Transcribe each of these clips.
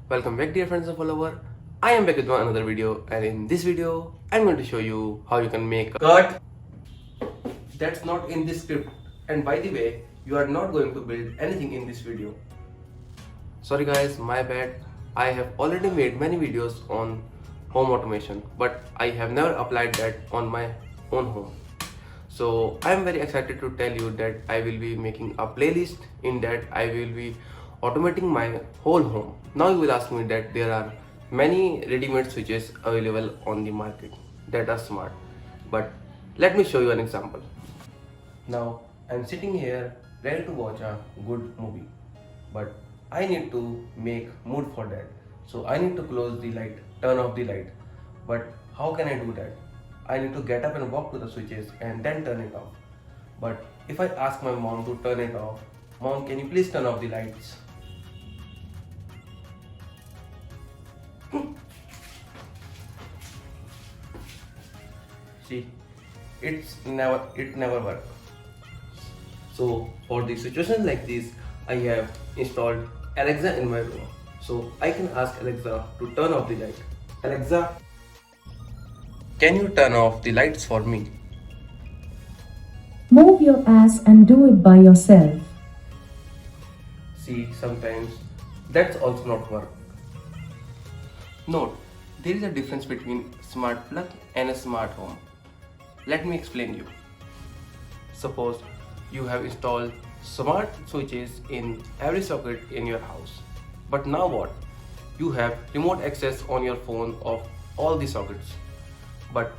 Welcome back dear friends and follower. I am back with another video, and in this video I'm going to show you how you can make a cut that's not in this script. And by the way, you are not going to build anything in this video. Sorry guys, my bad. I have already made many videos on home automation, but I have never applied that on my own home. So I am very excited to tell you that I will be making a playlist in that I will be automating my whole home. Now you will ask me that there are many ready-made switches available on the market that are smart, but let me show you an example. Now I'm sitting here ready to watch a good movie, but I need to make mood for that. So I need to close the light, turn off the light. But how can I do that? I need to get up and walk to the switches and then turn it off. But if I ask my mom to turn it off, Mom, can you please turn off the lights? See, it never works. So for the situations like this, I have installed Alexa in my room. So I can ask Alexa to turn off the light. Alexa, can you turn off the lights for me? Move your ass and do it by yourself. See, sometimes that's also not work. Note, there is a difference between smart plug and a smart home. Let me explain you. Suppose you have installed smart switches in every socket in your house. But now what? You have remote access on your phone of all the sockets. But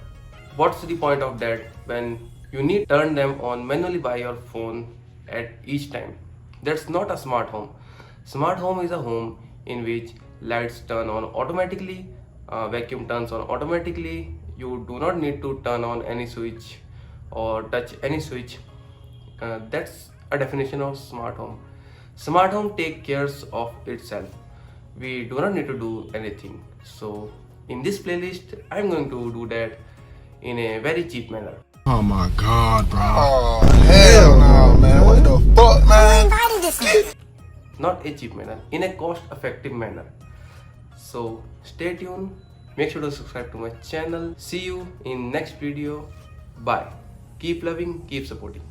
what's the point of that when you need to turn them on manually by your phone at each time? That's not a smart home. Smart home is a home in which lights turn on automatically, vacuum turns on automatically. You do not need to turn on any switch or touch any switch. That's a definition of smart home. Smart home take cares of itself. We do not need to do anything. So in this playlist, I'm going to do that in a very cheap manner. Oh my god, bro. Oh, hell no, man. What the fuck, man? Not a cheap manner, in a cost effective manner. So stay tuned, make sure to subscribe to my channel. See you in next video. Bye. Keep loving, keep supporting.